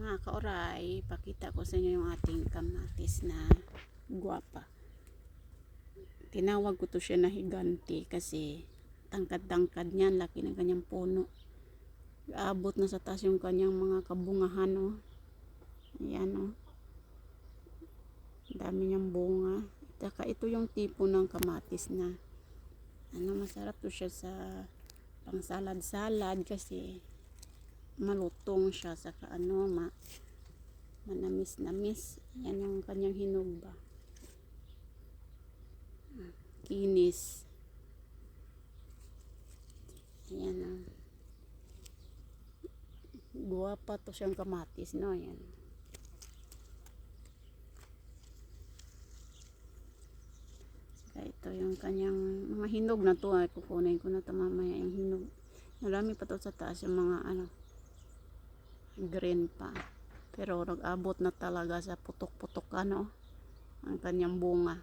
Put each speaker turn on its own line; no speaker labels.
Mga kaoray, pakita ko sa inyo yung ating kamatis na guwapa. Tinawag ko to siya na higanti kasi tangkad-tangkad niyan, laki ng kanyang puno. Aabot na sa taas yung kanyang mga kabungahan, oh. Ayan, oh. Dami niyang bunga. Saka ito yung tipo ng kamatis na masarap to siya sa pang salad-salad kasi malutong siya, saka manamis-namis. Yan yung kanyang hinog ba. Kinis. Ayan, oh. Guwapa to siyang kamatis, no? Ayan. Saka ito yung kanyang mga hinog na to. Ay, kukunin ko na ito mamaya yung hinog. Marami pa to sa taas yung mga green pa, pero nag-abot na talaga sa putok-putok ang kanyang bunga.